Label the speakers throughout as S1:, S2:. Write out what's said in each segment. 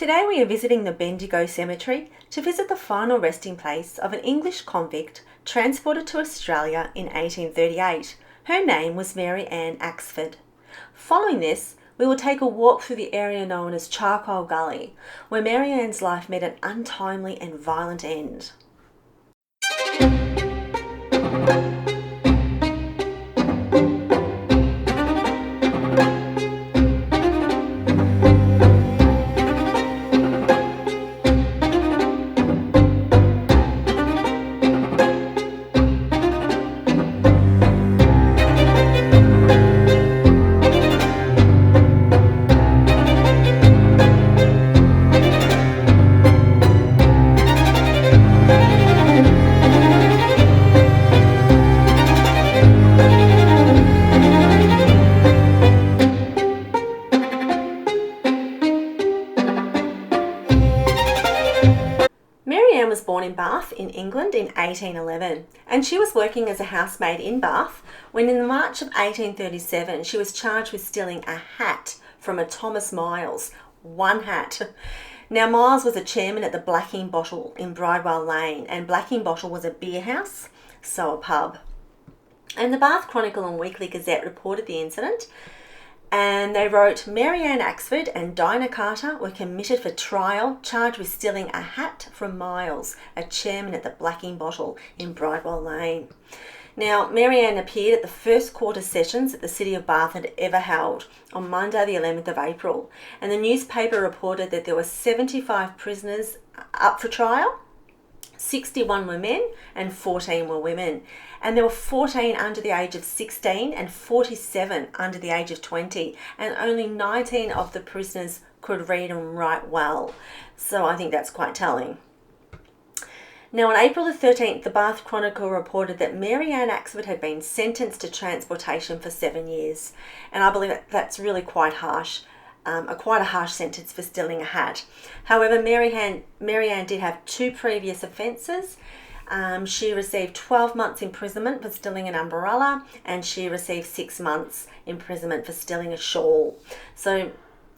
S1: Today we are visiting the Bendigo Cemetery to visit the final resting place of an English convict transported to Australia in 1838. Her name was Mary Ann Axford. Following this, we will take a walk through the area known as Charcoal Gully, where Mary Ann's life met an untimely and violent end. Mary Ann was born in Bath in England in 1811, and she was working as a housemaid in Bath when in March of 1837 she was charged with stealing a hat from a Thomas Miles. One hat. Now Miles was a chairman at the Blacking Bottle in Bridewell Lane, and Blacking Bottle was a beer house, so a pub. And the Bath Chronicle and Weekly Gazette reported the incident, and they wrote, Mary Ann Axford and Dinah Carter were committed for trial, charged with stealing a hat from Miles, a chairman at the Blacking Bottle in Bridewell Lane. Now, Mary Ann appeared at the first quarter sessions that the City of Bath had ever held on Monday the 11th of April, and the newspaper reported that there were 75 prisoners up for trial. 61 were men and 14 were women, and there were 14 under the age of 16 and 47 under the age of 20, and only 19 of the prisoners could read and write well, so I think that's quite telling. Now on April the 13th, the Bath Chronicle reported that Mary Ann Axford had been sentenced to transportation for 7 years, and I believe that's really quite harsh. Quite a harsh sentence for stealing a hat. However, Mary Ann did have 2 previous offences. She received 12 months imprisonment for stealing an umbrella, and she received 6 months imprisonment for stealing a shawl. So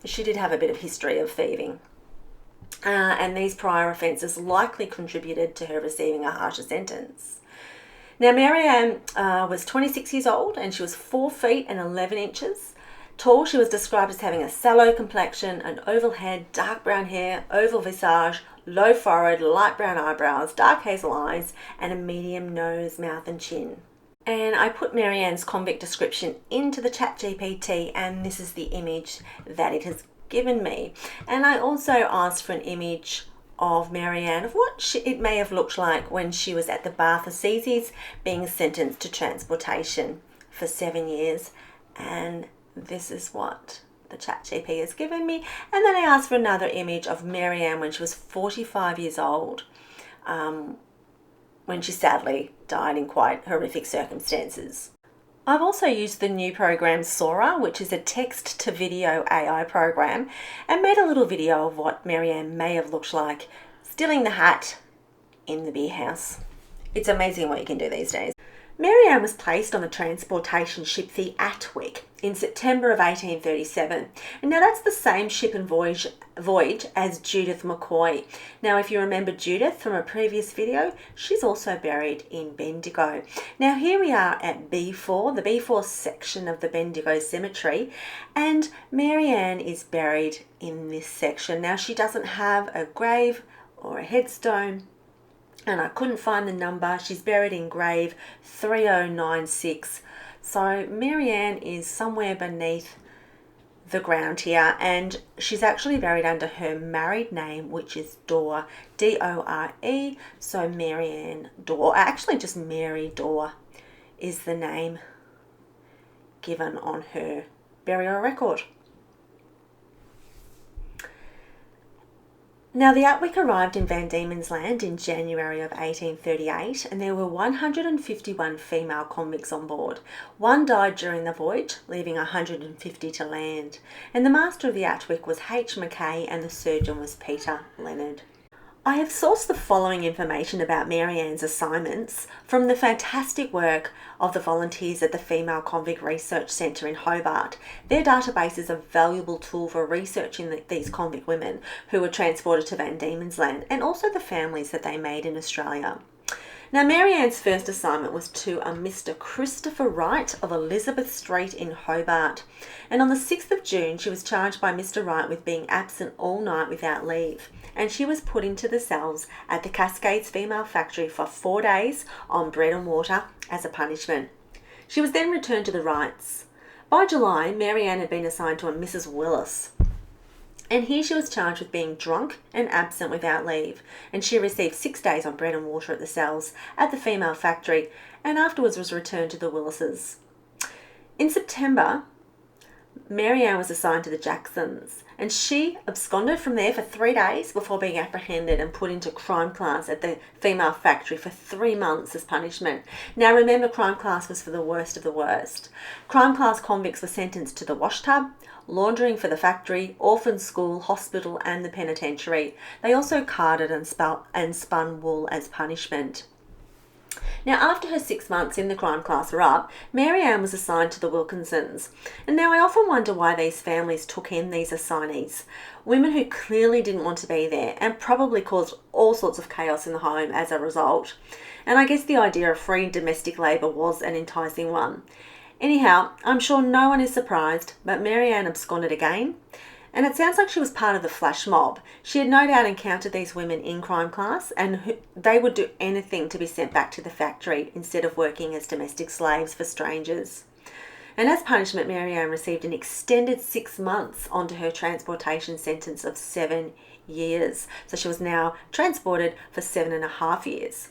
S1: she did have a bit of history of thieving. And these prior offences likely contributed to her receiving a harsher sentence. Now, Mary Ann was 26 years old, and she was 4 feet and 11 inches. Tall. She was described as having a sallow complexion, an oval head, dark brown hair, oval visage, low forehead, light brown eyebrows, dark hazel eyes, and a medium nose, mouth and chin. And I put Mary Ann's convict description into the ChatGPT, and this is the image that it has given me. And I also asked for an image of Mary Ann of what it may have looked like when she was at the Bath Assizes being sentenced to transportation for 7 years, and this is what the ChatGPT has given me. And then I asked for another image of Mary Ann when she was 45 years old, when she sadly died in quite horrific circumstances. I've also used the new program Sora, which is a text-to-video AI program, and made a little video of what Mary Ann may have looked like stealing the hat in the beer house. It's amazing what you can do these days. Mary Ann was placed on the transportation ship the Atwick in September of 1837. And now that's the same ship and voyage as Judith McCoy. Now if you remember Judith from a previous video, she's also buried in Bendigo. Now here we are at B4, the B4 section of the Bendigo Cemetery, and Mary Ann is buried in this section. Now she doesn't have a grave or a headstone, and I couldn't find the number. She's buried in grave 3096. So Mary Ann is somewhere beneath the ground here, and she's actually buried under her married name, which is Dore, D-O-R-E. So Mary Ann Dore, actually just Mary Dore is the name given on her burial record. Now, the Atwick arrived in Van Diemen's Land in January of 1838, and there were 151 female convicts on board. One died during the voyage, leaving 150 to land. And the master of the Atwick was H. Mackay, and the surgeon was Peter Leonard. I have sourced the following information about Mary Ann's assignments from the fantastic work of the volunteers at the Female Convict Research Centre in Hobart. Their database is a valuable tool for researching these convict women who were transported to Van Diemen's Land and also the families that they made in Australia. Now, Mary Ann's first assignment was to a Mr. Christopher Wright of Elizabeth Street in Hobart. And on the 6th of June, she was charged by Mr. Wright with being absent all night without leave. And she was put into the cells at the Cascades Female Factory for 4 days on bread and water as a punishment. She was then returned to the Wrights. By July, Mary Ann had been assigned to a Mrs. Willis. And here she was charged with being drunk and absent without leave, and she received 6 days on bread and water at the cells at the female factory, and afterwards was returned to the Willises. In September, Mary Ann was assigned to the Jacksons, and she absconded from there for 3 days before being apprehended and put into crime class at the female factory for 3 months as punishment. Now remember, crime class was for the worst of the worst. Crime class convicts were sentenced to the wash tub, laundering for the factory, orphan school, hospital and the penitentiary. They also carded and spun wool as punishment. Now, after her 6 months in the crime class were up, Mary Ann was assigned to the Wilkinsons. And now I often wonder why these families took in these assignees, women who clearly didn't want to be there and probably caused all sorts of chaos in the home as a result. And I guess the idea of free domestic labour was an enticing one. Anyhow, I'm sure no one is surprised, but Mary Ann absconded again. And it sounds like she was part of the flash mob. She had no doubt encountered these women in crime class, and they would do anything to be sent back to the factory instead of working as domestic slaves for strangers. And as punishment, Mary Ann received an extended 6 months onto her transportation sentence of 7 years. So she was now transported for 7.5 years.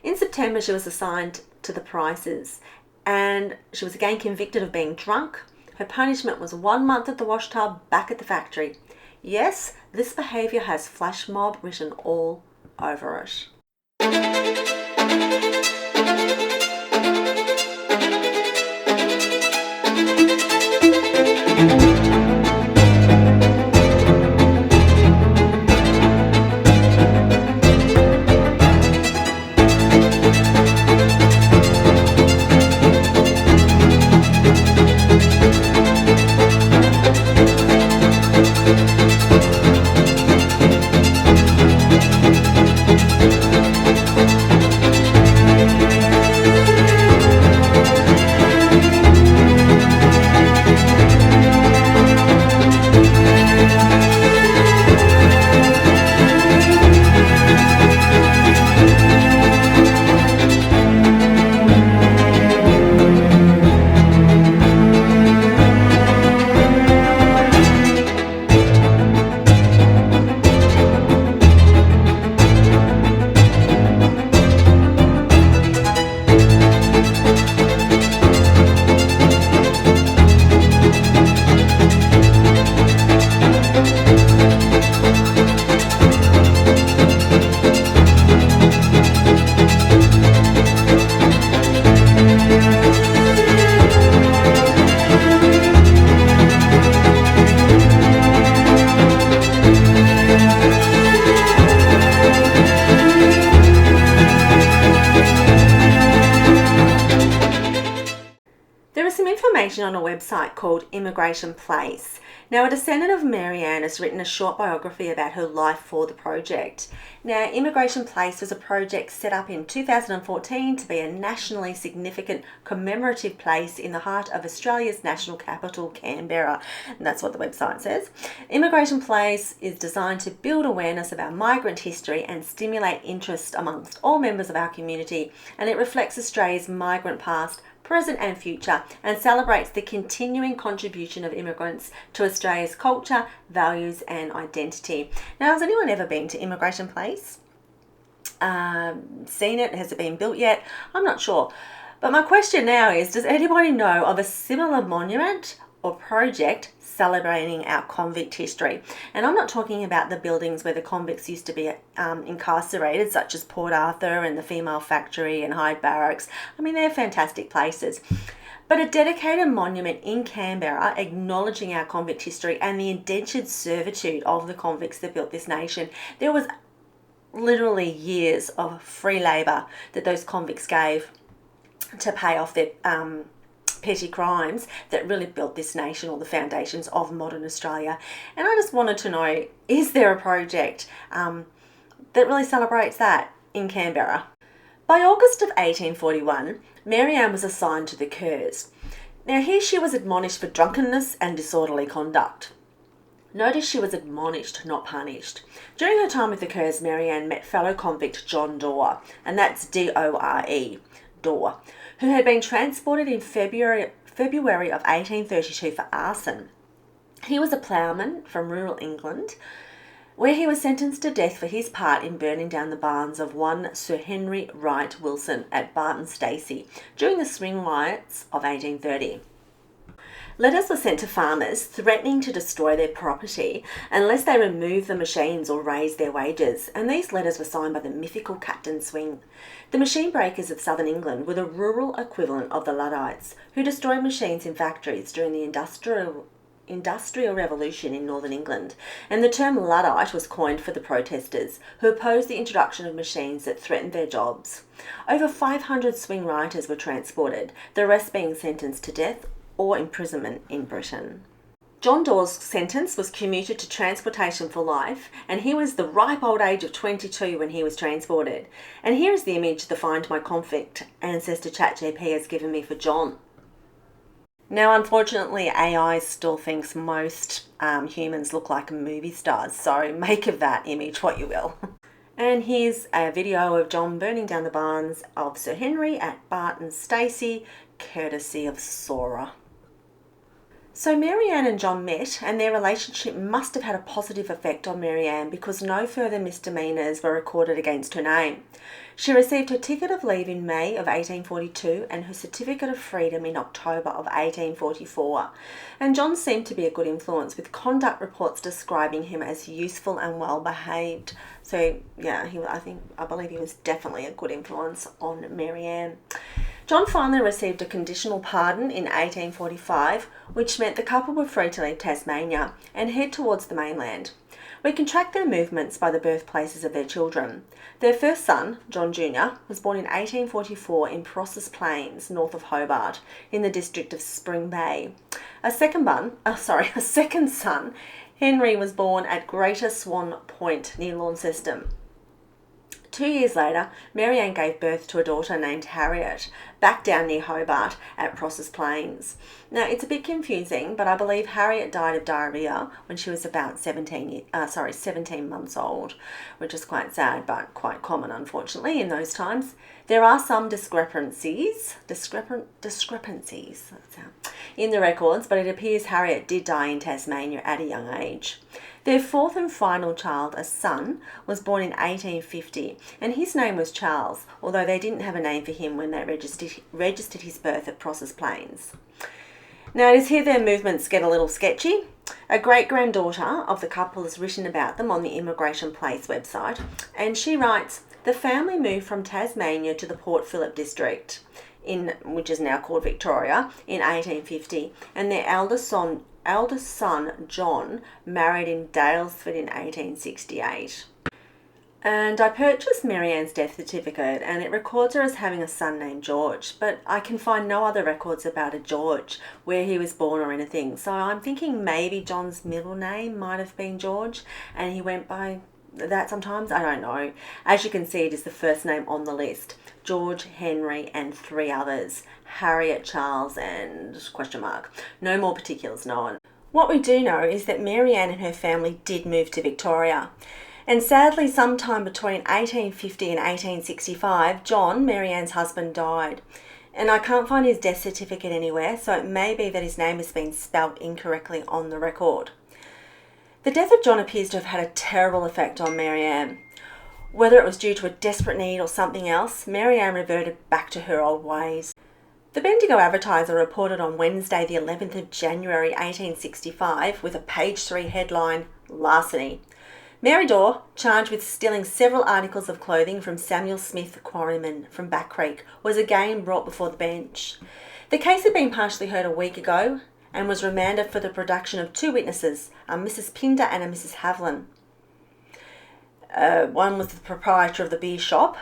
S1: In September, she was assigned to the Prices, and she was again convicted of being drunk. Her punishment was 1 month at the wash tub, back at the factory. Yes, this behaviour has flash mob written all over it. On a website called Immigration Place. Now, a descendant of Mary Ann has written a short biography about her life for the project. Now, Immigration Place was a project set up in 2014 to be a nationally significant commemorative place in the heart of Australia's national capital, Canberra. And that's what the website says. Immigration Place is designed to build awareness of our migrant history and stimulate interest amongst all members of our community. And it reflects Australia's migrant past, present and future, and celebrates the continuing contribution of immigrants to Australia's culture, values and identity. Now, has anyone ever been to Immigration Place? Seen it? Has it been built yet? I'm not sure. But my question now is, does anybody know of a similar monument or project celebrating our convict history? And I'm not talking about the buildings where the convicts used to be incarcerated, such as Port Arthur and the Female Factory and Hyde Barracks. I mean, they're fantastic places. but a dedicated monument in Canberra acknowledging our convict history and the indentured servitude of the convicts that built this nation. There was literally years of free labour that those convicts gave to pay off their petty crimes that really built this nation, or the foundations of modern Australia. And I just wanted to know, is there a project that really celebrates that in Canberra? By August of 1841, Mary Ann was assigned to the Kerrs. Now here she was admonished for drunkenness and disorderly conduct. Notice she was admonished, not punished. During her time with the Kerrs, Mary Ann met fellow convict John Dorr, and that's D-O-R-E, Dorr, who had been transported in February of 1832 for arson. He was a ploughman from rural England, where he was sentenced to death for his part in burning down the barns of one Sir Henry Wright Wilson at Barton Stacey during the spring riots of 1830. Letters were sent to farmers threatening to destroy their property unless they removed the machines or raised their wages, and these letters were signed by the mythical Captain Swing. The machine breakers of southern England were the rural equivalent of the Luddites, who destroyed machines in factories during the Industrial Revolution in northern England, and the term Luddite was coined for the protesters who opposed the introduction of machines that threatened their jobs. Over 500 swing rioters were transported, the rest being sentenced to death or imprisonment in Britain. John Dorr's sentence was commuted to transportation for life, and he was the ripe old age of 22 when he was transported. And here is the image the Find My Convict ancestor ChatGPT has given me for John. Now, unfortunately, AI still thinks most humans look like movie stars, so make of that image what you will. And here's a video of John burning down the barns of Sir Henry at Barton Stacey, courtesy of Sora. So Mary Ann and John met, and their relationship must have had a positive effect on Mary Ann because no further misdemeanours were recorded against her name. She received her ticket of leave in May of 1842 and her certificate of freedom in October of 1844. And John seemed to be a good influence, with conduct reports describing him as useful and well behaved. So yeah, I believe he was definitely a good influence on Mary Ann. John finally received a conditional pardon in 1845, which meant the couple were free to leave Tasmania and head towards the mainland. We can track their movements by the birthplaces of their children. Their first son, John Jr., was born in 1844 in Prosser's Plains, north of Hobart, in the district of Spring Bay. A second son, Henry, was born at Greater Swan Point near Launceston. 2 years later, Mary Ann gave birth to a daughter named Harriet, back down near Hobart at Prosser's Plains. Now, it's a bit confusing, but I believe Harriet died of diarrhoea when she was about 17 months old, which is quite sad, but quite common, unfortunately, in those times. There are some discrepancies in the records, but it appears Harriet did die in Tasmania at a young age. Their fourth and final child, a son, was born in 1850, and his name was Charles, although they didn't have a name for him when they registered his birth at Prosser's Plains. Now, it is here their movements get a little sketchy. A great-granddaughter of the couple has written about them on the Immigration Place website, and she writes, "The family moved from Tasmania to the Port Phillip district, which is now called Victoria, in 1850, and their eldest son, John, married in Daylesford in 1868. And I purchased Mary Ann's death certificate, and it records her as having a son named George, but I can find no other records about a George, where he was born or anything. So I'm thinking maybe John's middle name might have been George, and he went by that sometimes. I don't know. As you can see, it is the first name on the list. George, Henry, and 3 others. Harriet, Charles, and question mark. No more particulars known. What we do know is that Mary Ann and her family did move to Victoria. And sadly, sometime between 1850 and 1865, John, Mary Ann's husband, died. And I can't find his death certificate anywhere, so it may be that his name has been spelt incorrectly on the record. The death of John appears to have had a terrible effect on Mary Ann. Whether it was due to a desperate need or something else, Mary Ann reverted back to her old ways. The Bendigo Advertiser reported on Wednesday the 11th of January 1865 with a page 3 headline, "Larceny." Mary Dorr, charged with stealing several articles of clothing from Samuel Smith, quarryman from Back Creek, was again brought before the bench. The case had been partially heard a week ago and was remanded for the production of two witnesses, a Mrs. Pinder and a Mrs. Havlin. One was the proprietor of the beer shop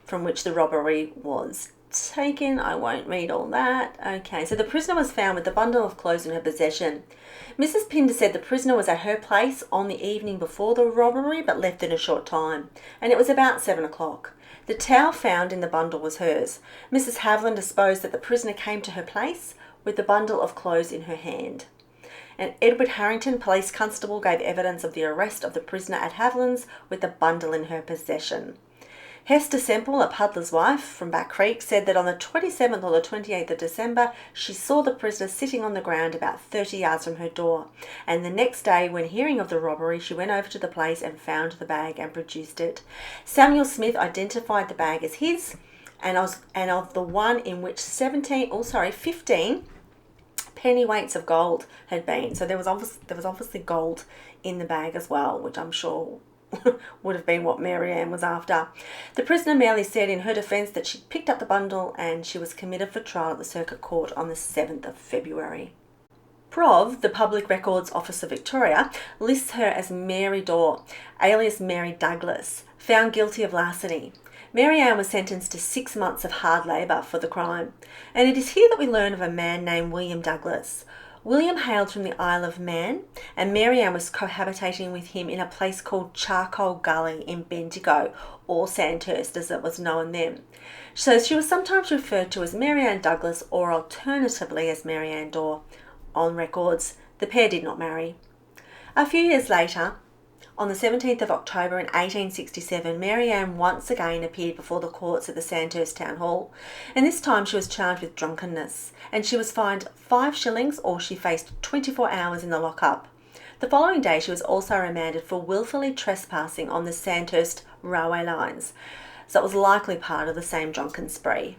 S1: from which the robbery was taken. I won't read all that. Okay, so the prisoner was found with a bundle of clothes in her possession. Mrs. Pinder said the prisoner was at her place on the evening before the robbery but left in a short time, and it was about 7 o'clock. The towel found in the bundle was hers. Mrs. Havlin disposed that the prisoner came to her place with the bundle of clothes in her hand. And Edward Harrington, police constable, gave evidence of the arrest of the prisoner at Havlin's with the bundle in her possession. Hester Semple, a puddler's wife from Back Creek, said that on the 27th or the 28th of December, she saw the prisoner sitting on the ground about 30 yards from her door. And the next day, when hearing of the robbery, she went over to the place and found the bag and produced it. Samuel Smith identified the bag as his and of the one in which 15 pennyweights of gold had been. So there was obviously gold in the bag as well, which I'm sure would have been what Mary Ann was after. The prisoner merely said in her defence that she picked up the bundle and she was committed for trial at the Circuit Court on the 7th of February. Prov, the Public Records Officer Victoria, lists her as Mary Dorr, alias Mary Douglas, found guilty of larceny. Mary Ann was sentenced to 6 months of hard labour for the crime, and it is here that we learn of a man named William Douglas. William hailed from the Isle of Man, and Mary Ann was cohabitating with him in a place called Charcoal Gully in Bendigo, or Sandhurst as it was known then. So she was sometimes referred to as Mary Ann Douglas, or alternatively as Mary Ann Dorr. On records, the pair did not marry. A few years later, on the 17th of October in 1867, Mary Ann once again appeared before the courts at the Sandhurst Town Hall, and this time she was charged with drunkenness, and she was fined 5 shillings or she faced 24 hours in the lockup. The following day she was also remanded for wilfully trespassing on the Sandhurst railway lines, so it was likely part of the same drunken spree.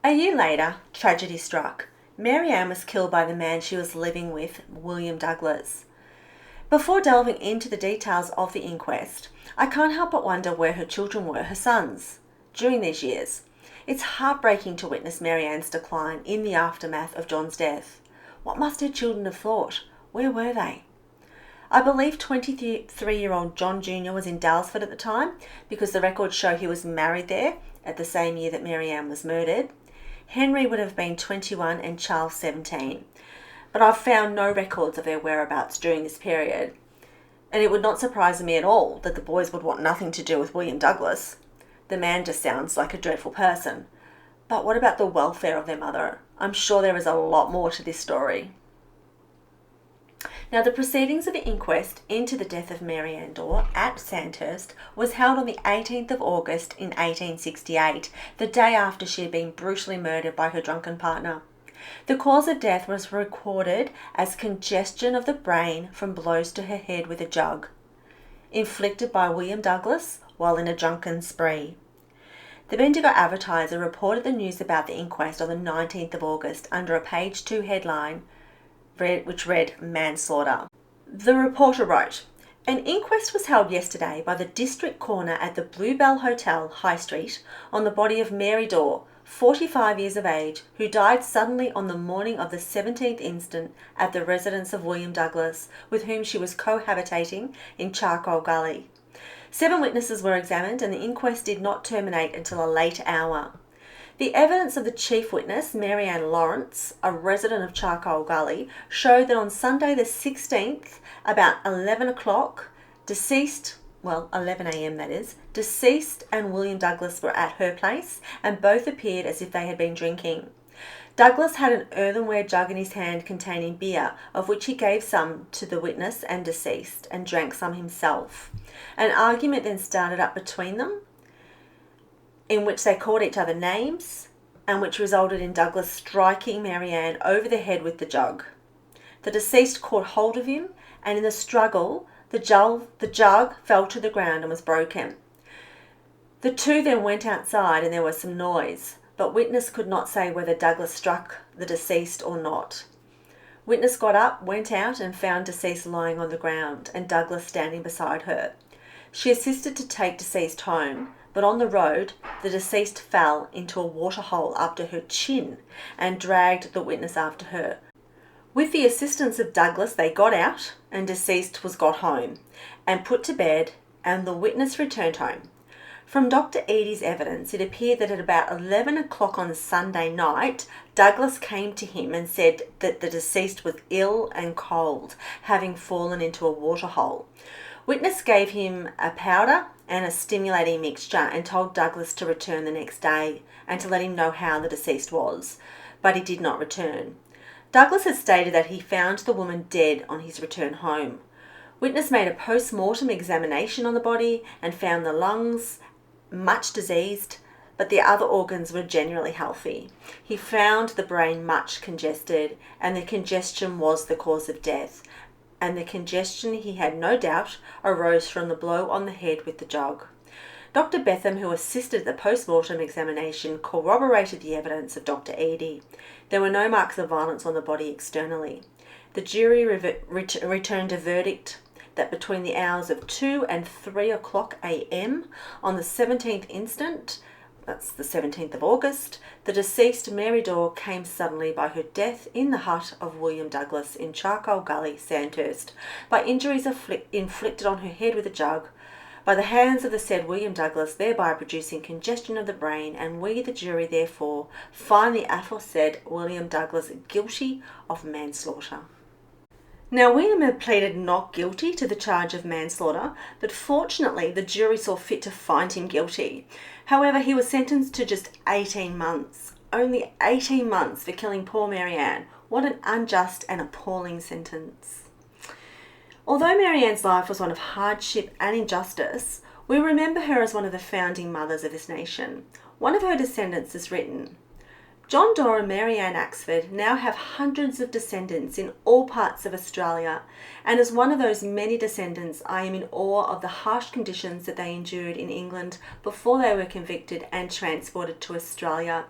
S1: A year later, tragedy struck. Mary Ann was killed by the man she was living with, William Douglas. Before delving into the details of the inquest, I can't help but wonder where her children were, her sons, during these years. It's heartbreaking to witness Mary Ann's decline in the aftermath of John's death. What must her children have thought? Where were they? I believe 23-year-old John Jr. was in Dalesford at the time because the records show he was married there at the same year that Mary Ann was murdered. Henry would have been 21 and Charles 17. But I've found no records of their whereabouts during this period, and it would not surprise me at all that the boys would want nothing to do with William Douglas. The man just sounds like a dreadful person. But what about the welfare of their mother? I'm sure there is a lot more to this story. Now, the proceedings of the inquest into the death of Mary Ann Dorr at Sandhurst was held on the 18th of August in 1868, the day after she had been brutally murdered by her drunken partner. The cause of death was recorded as congestion of the brain from blows to her head with a jug, inflicted by William Douglas while in a drunken spree. The Bendigo Advertiser reported the news about the inquest on the 19th of August under a page 2 headline which read manslaughter. The reporter wrote, "An inquest was held yesterday by the district coroner at the Bluebell Hotel, High Street, on the body of Mary Dorr, 45 years of age, who died suddenly on the morning of the 17th instant at the residence of William Douglas, with whom she was cohabitating in Charcoal Gully. 7 witnesses were examined and the inquest did not terminate until a late hour. The evidence of the chief witness, Mary Ann Lawrence, a resident of Charcoal Gully, showed that on Sunday the 16th, about 11 o'clock, deceased 11 a.m. that is, deceased and William Douglas were at her place and both appeared as if they had been drinking. Douglas had an earthenware jug in his hand containing beer, of which he gave some to the witness and deceased and drank some himself. An argument then started up between them, in which they called each other names and which resulted in Douglas striking Mary Ann over the head with the jug. The deceased caught hold of him and in the struggle the jug fell to the ground and was broken. The two then went outside and there was some noise, but witness could not say whether Douglas struck the deceased or not. Witness got up, went out and found deceased lying on the ground and Douglas standing beside her. She assisted to take deceased home, but on the road, the deceased fell into a waterhole up to her chin and dragged the witness after her. With the assistance of Douglas, they got out and deceased was got home and put to bed, and the witness returned home. From Dr. Eadie's evidence, it appeared that at about 11 o'clock on Sunday night, Douglas came to him and said that the deceased was ill and cold, having fallen into a waterhole. Witness gave him a powder and a stimulating mixture and told Douglas to return the next day and to let him know how the deceased was, but he did not return. Douglas had stated that he found the woman dead on his return home. Witness made a post-mortem examination on the body and found the lungs much diseased, but the other organs were generally healthy. He found the brain much congested, and the congestion was the cause of death. And the congestion, he had no doubt, arose from the blow on the head with the jug. Dr. Betham, who assisted the post-mortem examination, corroborated the evidence of Dr. Eadie. There were no marks of violence on the body externally. The jury returned a verdict that between the hours of 2 and 3 o'clock a.m. on the 17th instant, that's the 17th of August, the deceased Mary Dore came suddenly by her death in the hut of William Douglas in Charcoal Gully, Sandhurst, by injuries inflicted on her head with a jug, by the hands of the said William Douglas, thereby producing congestion of the brain, and we, the jury, therefore, find the aforesaid William Douglas guilty of manslaughter. Now, William had pleaded not guilty to the charge of manslaughter, but fortunately the jury saw fit to find him guilty. However, he was sentenced to just 18 months. Only 18 months for killing poor Mary Ann. What an unjust and appalling sentence. Although Mary Ann's life was one of hardship and injustice, we remember her as one of the founding mothers of this nation. One of her descendants has written, John Dore and Mary Ann Axford now have hundreds of descendants in all parts of Australia, and as one of those many descendants, I am in awe of the harsh conditions that they endured in England before they were convicted and transported to Australia,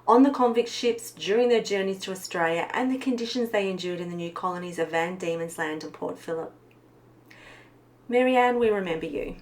S1: on the convict ships during their journeys to Australia, and the conditions they endured in the new colonies of Van Diemen's Land and Port Phillip. Mary Ann, we remember you.